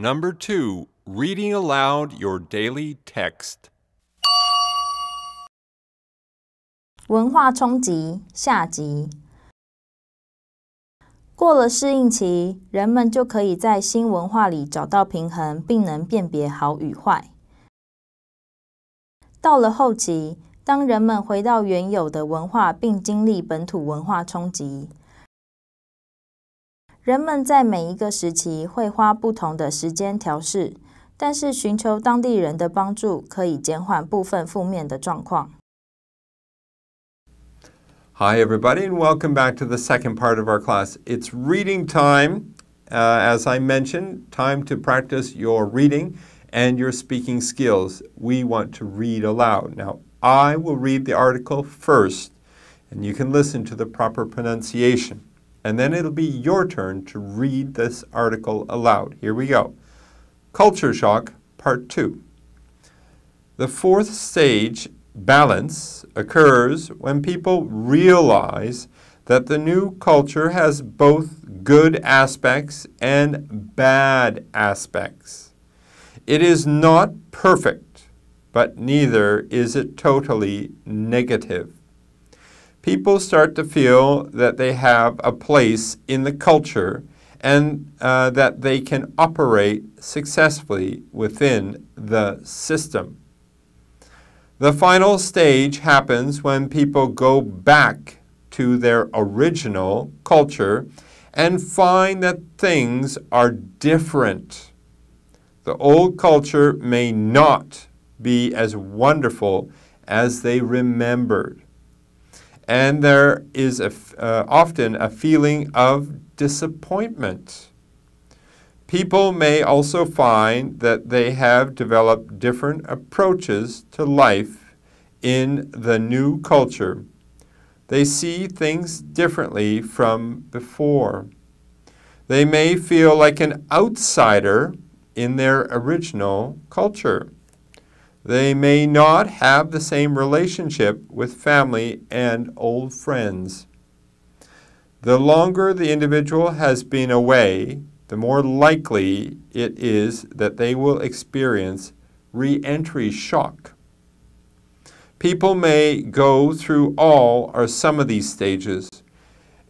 Number 2, reading aloud your daily text. 文化冲击下集。过了适应期，人们就可以在新文化里找到平衡，并能辨别好与坏。到了后期，当人们回到原有的文化并经历本土文化冲击，人们在每一个时期会花不同的时间调试，但是寻求当地人的帮助可以减缓部分负面的状况。Hi, everybody, and welcome back to the second part of our class. It's reading time. As I mentioned, time to practice your reading and your speaking skills. We want to read aloud. Now, I will read the article first, and you can listen to the proper pronunciation. And then it'll be your turn to read this article aloud. Here we go. Culture Shock, Part 2. The fourth stage, balance, occurs when people realize that the new culture has both good aspects and bad aspects. It is not perfect, but neither is it totally negative. People start to feel that they have a place in the culture and that they can operate successfully within the system. The final stage happens when people go back to their original culture and find that things are different. The old culture may not be as wonderful as they remembered. And there is often a feeling of disappointment. People may also find that they have developed different approaches to life in the new culture. They see things differently from before. They may feel like an outsider in their original culture. They may not have the same relationship with family and old friends. The longer the individual has been away, the more likely it is that they will experience re-entry shock. People may go through all or some of these stages,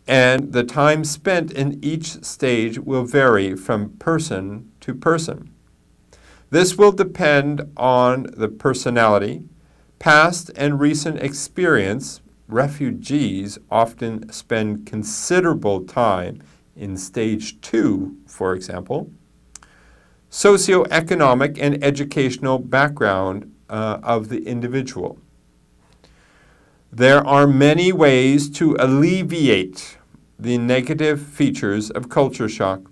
and the time spent in each stage will vary from person to person. This will depend on the personality, past and recent experience. Refugees often spend considerable time in stage 2, for example. Socioeconomic and educational background of the individual. There are many ways to alleviate the negative features of culture shock.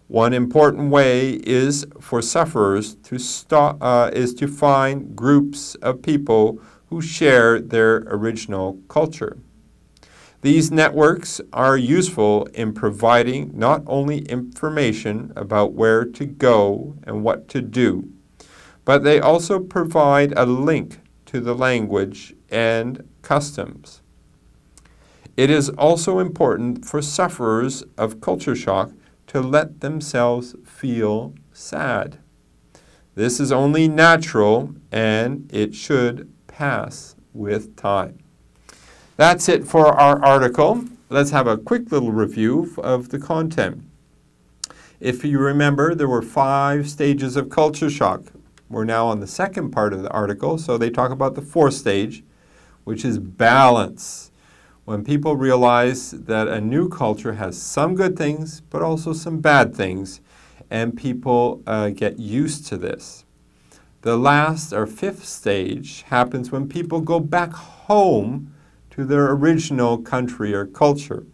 One important way is for sufferers to find groups of people who share their original culture. These networks are useful in providing not only information about where to go and what to do, but they also provide a link to the language and customs. It is also important for sufferers of culture shock to let themselves feel sad. This is only natural, and it should pass with time. That's it for our article. Let's have a quick little review of the content. If you remember, there were 5 stages of culture shock. We're now on the second part of the article, so they talk about the 4th stage, which is balance. When people realize that a new culture has some good things, but also some bad things, and people get used to this. The last or 5th stage happens when people go back home to their original country or culture.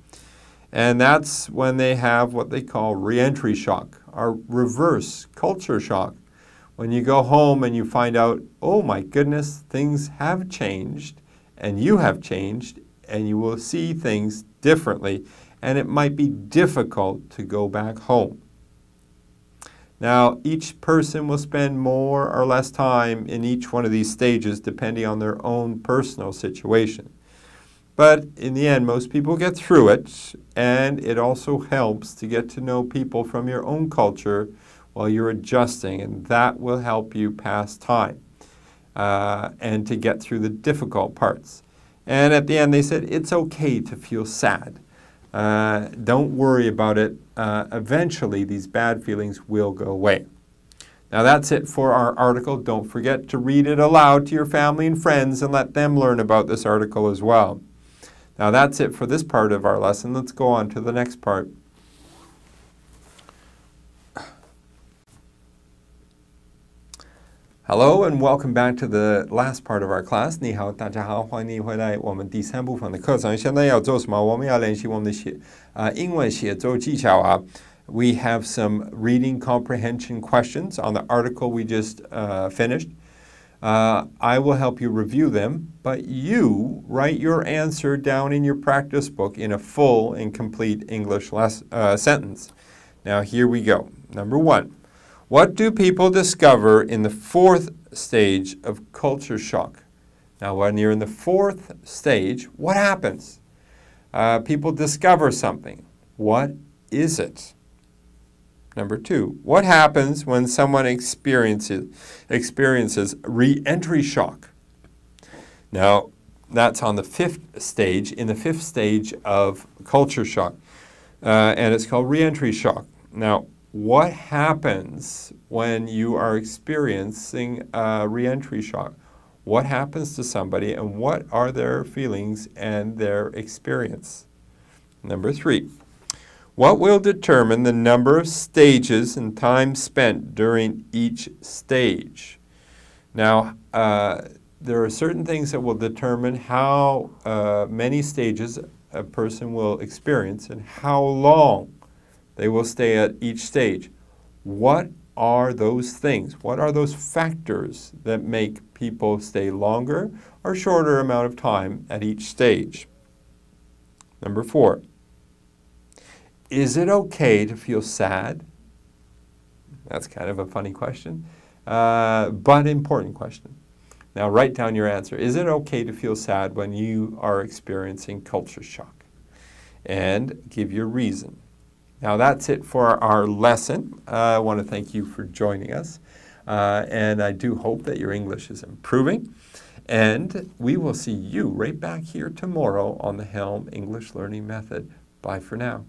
And that's when they have what they call re-entry shock, or reverse culture shock. When you go home and you find out, oh my goodness, things have changed, and you have changed, and you will see things differently, and it might be difficult to go back home. Now, each person will spend more or less time in each one of these stages depending on their own personal situation. But in the end, most people get through it, and it also helps to get to know people from your own culture while you're adjusting, and that will help you pass time and to get through the difficult parts. And at the end, they said, it's okay to feel sad. Don't worry about it. Eventually, these bad feelings will go away. Now, that's it for our article. Don't forget to read it aloud to your family and friends and let them learn about this article as well. Now, that's it for this part of our lesson. Let's go on to the next part. Hello and welcome back to the last part of our class. 你好，大家好，欢迎回来我们第三部分的课程。现在要做什么？我们要练习我们的英文写作技巧啊。We have some reading comprehension questions on the article we just finished. I will help you review them, but you write your answer down in your practice book in a full and complete English sentence. Now here we go. Number 1. What do people discover in the 4th stage of culture shock? Now, when you're in the 4th stage, what happens? People discover something. What is it? Number 2, what happens when someone experiences re-entry shock? Now, that's on the 5th stage, in the 5th stage of culture shock, and it's called re-entry shock. Now, what happens when you are experiencing re-entry shock? What happens to somebody and what are their feelings and their experience? Number 3, what will determine the number of stages and time spent during each stage? Now, there are certain things that will determine how many stages a person will experience and how long they will stay at each stage. What are those things? What are those factors that make people stay longer or shorter amount of time at each stage? Number 4, is it okay to feel sad? That's kind of a funny question, but important question. Now write down your answer. Is it okay to feel sad when you are experiencing culture shock? And give your reason. Now that's it for our lesson. I want to thank you for joining us. And I do hope that your English is improving. And we will see you right back here tomorrow on the Helm English Learning Method. Bye for now.